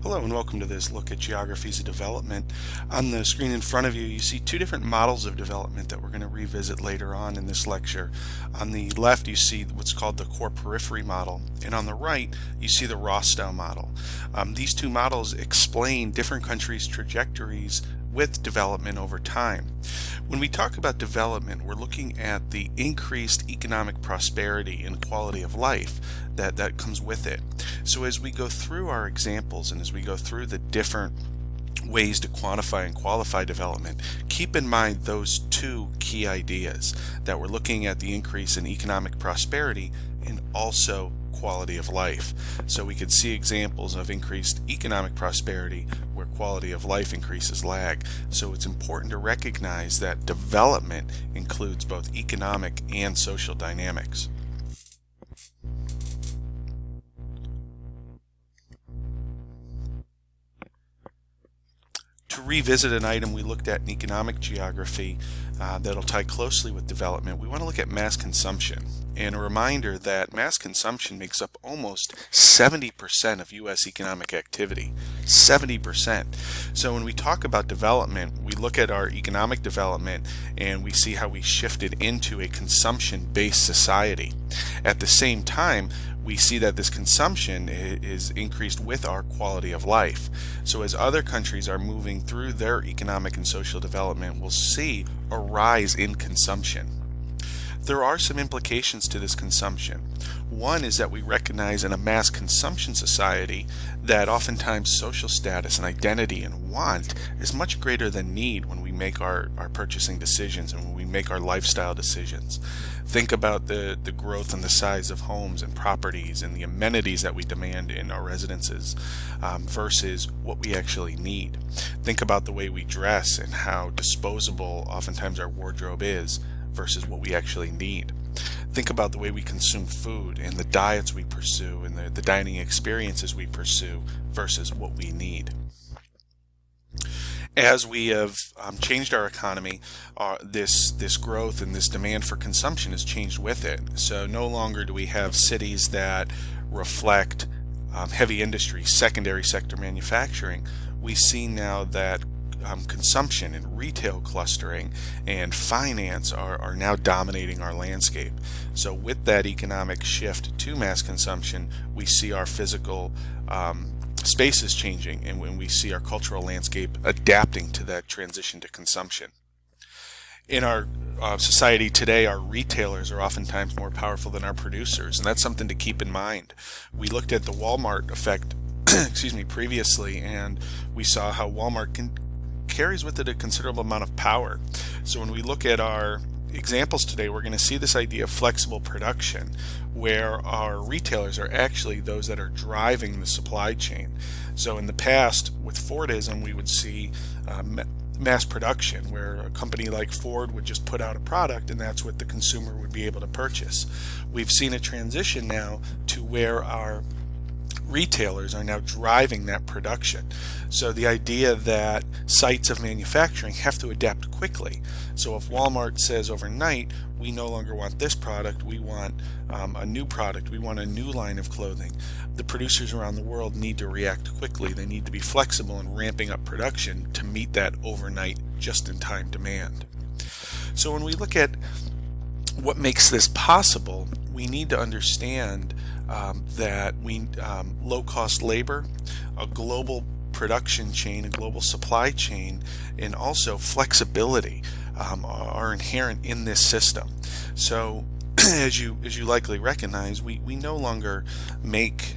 Hello and welcome to this look at geographies of development. On the screen in front of you, you see two different models of development that we're going to revisit later on in this lecture. On the left, you see what's called the core periphery model, and on the right, you see the Rostow model. These two models explain different countries' trajectories with development over time. When we talk about development, we're looking at the increased economic prosperity and quality of life that comes with it. So as we go through our examples and as we go through the different ways to quantify and qualify development, keep in mind those two key ideas, that we're looking at the increase in economic prosperity and also quality of life. So we could see examples of increased economic prosperity where quality of life increases lag. So it's important to recognize that development includes both economic and social dynamics. To revisit an item we looked at in economic geography that'll tie closely with development, we want to look at mass consumption. And a reminder that mass consumption makes up almost 70% of U.S. economic activity. 70%. So when we talk about development, we look at our economic development and we see how we shifted into a consumption-based society. At the same time, we see that this consumption is increased with our quality of life. So as other countries are moving through their economic and social development, we'll see a rise in consumption. There are some implications to this consumption. One is that we recognize in a mass consumption society that oftentimes social status and identity and want is much greater than need when we make our purchasing decisions and when we make our lifestyle decisions. Think about the growth and the size of homes and properties and the amenities that we demand in our residences versus what we actually need. Think about the way we dress and how disposable oftentimes our wardrobe is versus what we actually need. Think about the way we consume food and the diets we pursue and the dining experiences we pursue versus what we need. As we have changed our economy, this growth and this demand for consumption has changed with it. So no longer do we have cities that reflect heavy industry, secondary sector manufacturing. We see now that consumption and retail clustering and finance are now dominating our landscape. So with that economic shift to mass consumption, we see our physical spaces changing, and when we see our cultural landscape adapting to that transition to consumption. In our society today, our retailers are oftentimes more powerful than our producers, and that's something to keep in mind. We looked at the Walmart effect previously, and we saw how Walmart carries with it a considerable amount of power. So when we look at our examples today, we're going to see this idea of flexible production, where our retailers are actually those that are driving the supply chain. So in the past, with Fordism, we would see mass production, where a company like Ford would just put out a product and that's what the consumer would be able to purchase. We've seen a transition now to where our retailers are now driving that production. So the idea that sites of manufacturing have to adapt quickly. So if Walmart says overnight, we no longer want this product, we want a new product, we want a new line of clothing, the producers around the world need to react quickly. They need to be flexible in ramping up production to meet that overnight just-in-time demand. So when we look at what makes this possible, we need to understand that low-cost labor, a global production chain, a global supply chain, and also flexibility are inherent in this system. So as you likely recognize, we no longer make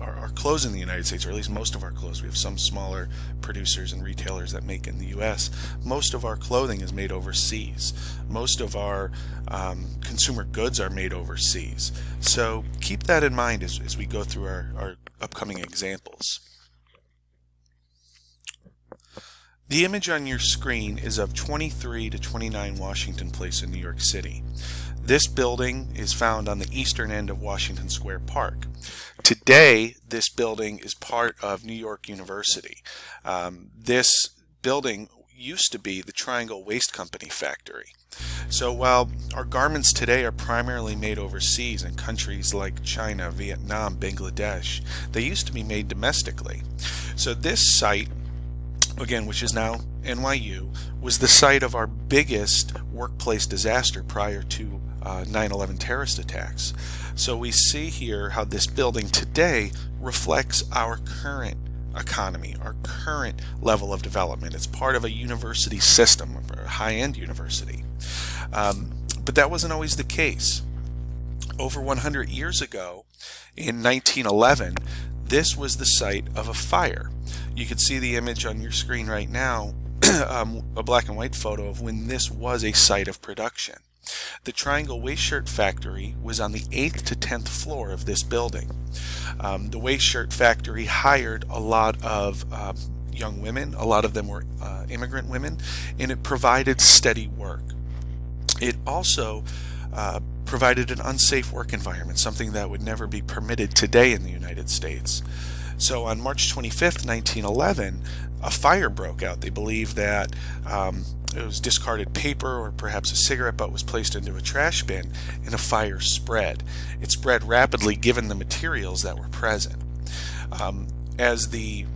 our clothes in the United States, or at least most of our clothes. We have some smaller producers and retailers that make in the US. Most of our clothing is made overseas. Most of our consumer goods are made overseas. So keep that in mind as we go through our upcoming examples. The image on your screen is of 23 to 29 Washington Place in New York City. This building is found on the eastern end of Washington Square Park. Today, this building is part of New York University. This building used to be the Triangle Waste Company factory. So while our garments today are primarily made overseas in countries like China, Vietnam, Bangladesh, they used to be made domestically. So this site, again, which is now NYU, was the site of our biggest workplace disaster prior to 9/11 terrorist attacks. So we see here how this building today reflects our current economy, our current level of development. It's part of a university system, a high-end university. But that wasn't always the case. Over 100 years ago, in 1911, this was the site of a fire. You can see the image on your screen right now, a black and white photo of when this was a site of production. The Triangle Waist Shirt Factory was on the 8th to 10th floor of this building. The Waist Shirt Factory hired a lot of young women. A lot of them were immigrant women, and it provided steady work. It also provided an unsafe work environment, something that would never be permitted today in the United States. So on March 25th, 1911, a fire broke out. They believe that it was discarded paper or perhaps a cigarette butt was placed into a trash bin, and a fire spread. It spread rapidly given the materials that were present. As the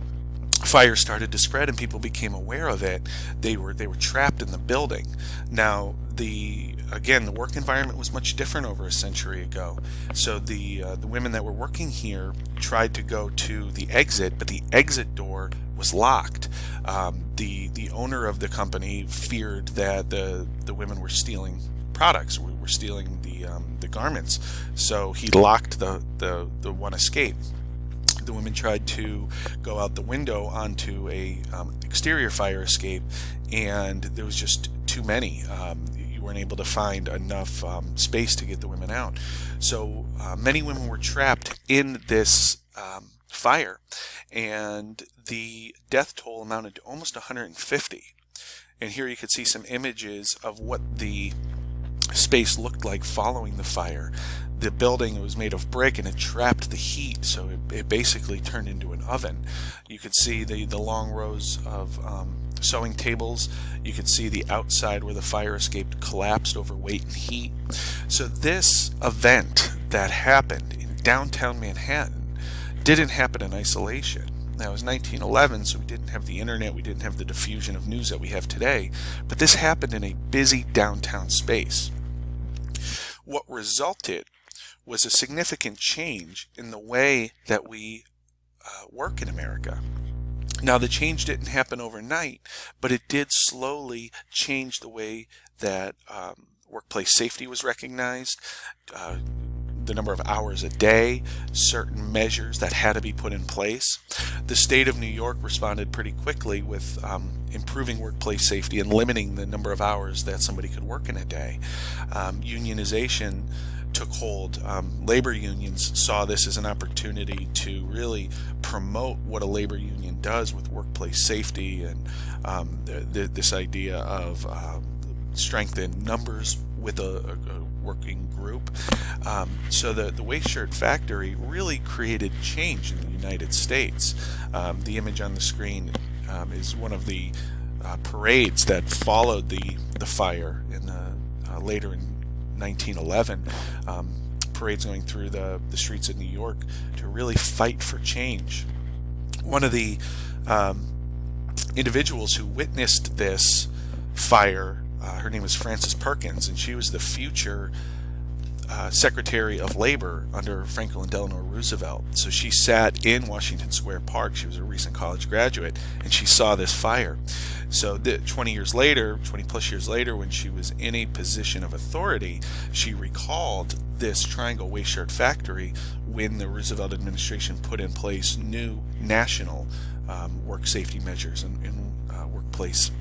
fire started to spread and people became aware of it, they were trapped in the building. Now, the work environment was much different over a century ago. So the women that were working here tried to go to the exit, but the exit door was locked. The owner of the company feared that the women were stealing products, were stealing the garments. So he locked the one escape. The women tried to go out the window onto a exterior fire escape, and there was just too many. You weren't able to find enough space to get the women out. So many women were trapped in this fire, and the death toll amounted to almost 150. And here you could see some images of what the space looked like following the fire. The building was made of brick and it trapped the heat, so it basically turned into an oven. You could see the long rows of sewing tables. You could see the outside where the fire escape collapsed over weight and heat. So this event that happened in downtown Manhattan didn't happen in isolation. Now, it was 1911, so we didn't have the internet, we didn't have the diffusion of news that we have today, but this happened in a busy downtown space. What resulted was a significant change in the way that we work in America. Now, the change didn't happen overnight, but it did slowly change the way that workplace safety was recognized, the number of hours a day, certain measures that had to be put in place. The state of New York responded pretty quickly with improving workplace safety and limiting the number of hours that somebody could work in a day. Unionization took hold. Labor unions saw this as an opportunity to really promote what a labor union does with workplace safety and this idea of strength in numbers with a working group. So the Waist Shirt Factory really created change in the United States. The image on the screen is one of the parades that followed the fire in later in 1911. Parades going through the streets of New York to really fight for change. One of the individuals who witnessed this fire, her name was Frances Perkins, and she was the future Secretary of Labor under Franklin Delano Roosevelt. So she sat in Washington Square Park. She was a recent college graduate, and she saw this fire. So 20 plus years later, when she was in a position of authority, she recalled this Triangle Waist Shirt Factory when the Roosevelt administration put in place new national work safety measures and workplace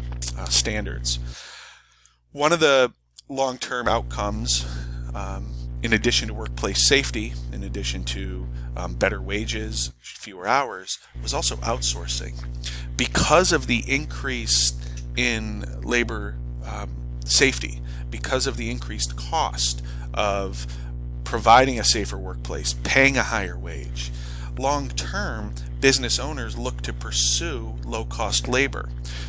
standards. One of the long-term outcomes, in addition to workplace safety, in addition to better wages, fewer hours, was also outsourcing. Because of the increase in labor safety, because of the increased cost of providing a safer workplace, paying a higher wage, long term, business owners looked to pursue low-cost labor.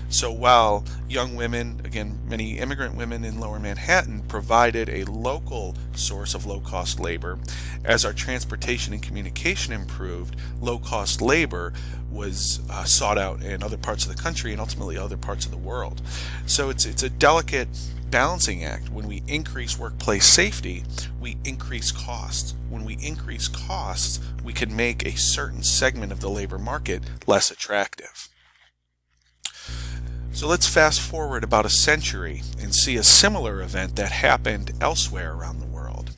So while young women, again, many immigrant women in Lower Manhattan, provided a local source of low-cost labor, as our transportation and communication improved, low-cost labor was sought out in other parts of the country and ultimately other parts of the world. So it's a delicate balancing act. When we increase workplace safety, we increase costs. When we increase costs, we can make a certain segment of the labor market less attractive. So let's fast forward about a century and see a similar event that happened elsewhere around the world.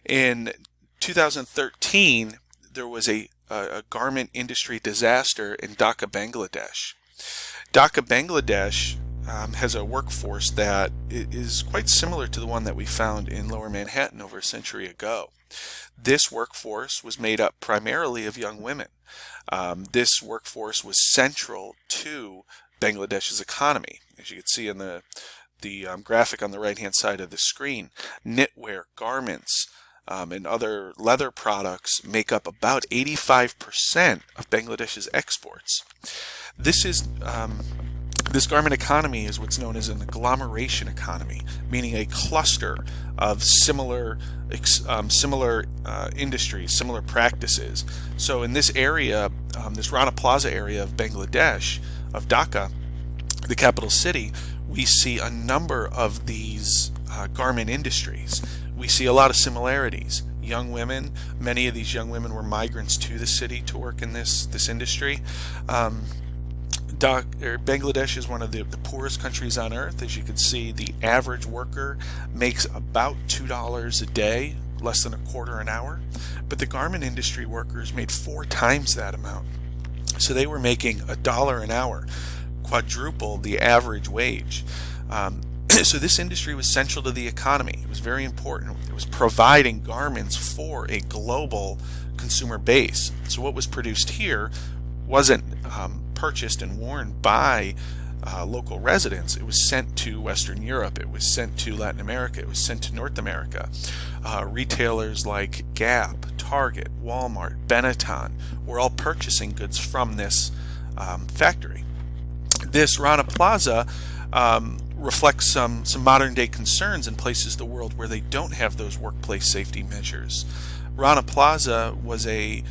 In 2013, there was a garment industry disaster in Dhaka, Bangladesh. Dhaka, Bangladesh has a workforce that is quite similar to the one that we found in Lower Manhattan over a century ago. This workforce was made up primarily of young women. This workforce was central to Bangladesh's economy. As you can see in the graphic on the right-hand side of the screen, knitwear, garments, and other leather products make up about 85% of Bangladesh's exports. This garment economy is what's known as an agglomeration economy, meaning a cluster of similar industries, similar practices. So in this area, this Rana Plaza area of Bangladesh, of Dhaka, the capital city, we see a number of these garment industries. We see a lot of similarities. Young women, many of these young women were migrants to the city to work in this industry. Bangladesh is one of the poorest countries on earth. As you can see, the average worker makes about $2 a day, less than a quarter an hour. But the garment industry workers made 4 times that amount. So they were making $1 an hour, quadruple the average wage. So this industry was central to the economy. It was very important. It was providing garments for a global consumer base. So what was produced here wasn't purchased and worn by local residents. It was sent to Western Europe. It was sent to Latin America. It was sent to North America. Retailers like Gap, Target, Walmart, Benetton were all purchasing goods from this factory. This Rana Plaza reflects some modern day concerns in places of the world where they don't have those workplace safety measures. Rana Plaza was a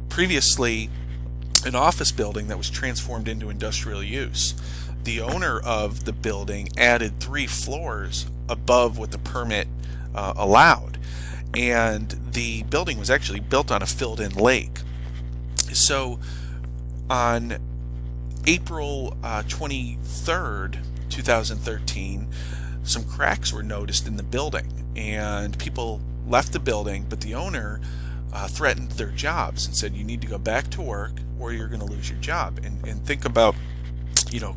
previously an office building that was transformed into industrial use. The owner of the building added 3 floors above what the permit allowed, and the building was actually built on a filled-in lake. So on April 23rd, 2013, some cracks were noticed in the building, and people left the building, but the owner threatened their jobs and said, you need to go back to work or you're going to lose your job. And think about,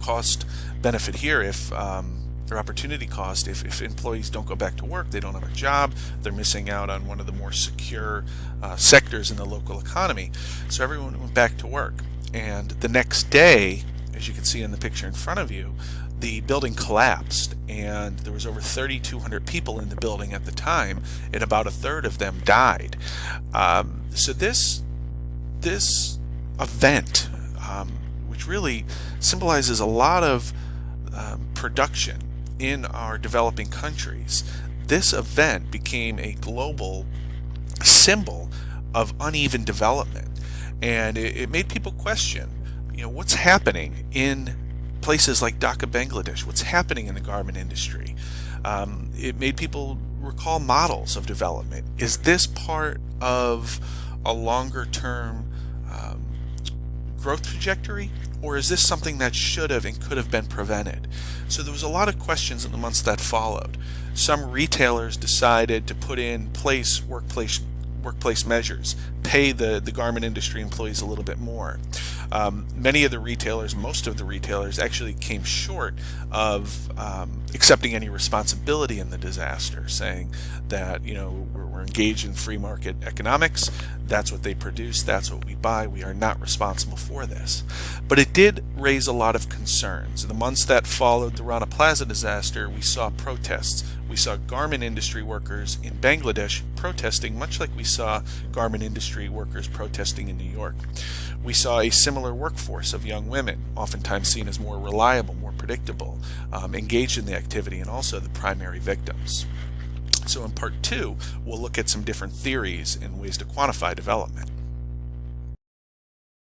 cost benefit here. If or opportunity cost, if employees don't go back to work, they don't have a job, they're missing out on one of the more secure sectors in the local economy. So everyone went back to work, and the next day, as you can see in the picture in front of you, the building collapsed, and there was over 3,200 people in the building at the time, and about a third of them died. So this event, which really symbolizes a lot of production in our developing countries, this event became a global symbol of uneven development, and it made people question, what's happening in places like Dhaka, Bangladesh, what's happening in the garment industry. It made people recall models of development. Is this part of a longer term growth trajectory, or is this something that should have and could have been prevented? So there was a lot of questions in the months that followed. Some retailers decided to put in place workplace measures, pay the garment industry employees a little bit more. Many of the retailers, most of the retailers, actually came short of accepting any responsibility in the disaster, saying that we're engaged in free market economics. That's what they produce, that's what we buy. We are not responsible for this. But it did raise a lot of concerns. In the months that followed the Rana Plaza disaster, we saw protests. We saw garment industry workers in Bangladesh protesting, much like we saw garment industry workers protesting in New York. We saw a similar workforce of young women, oftentimes seen as more reliable, more predictable, engaged in the activity, and also the primary victims. So in part 2, we'll look at some different theories and ways to quantify development.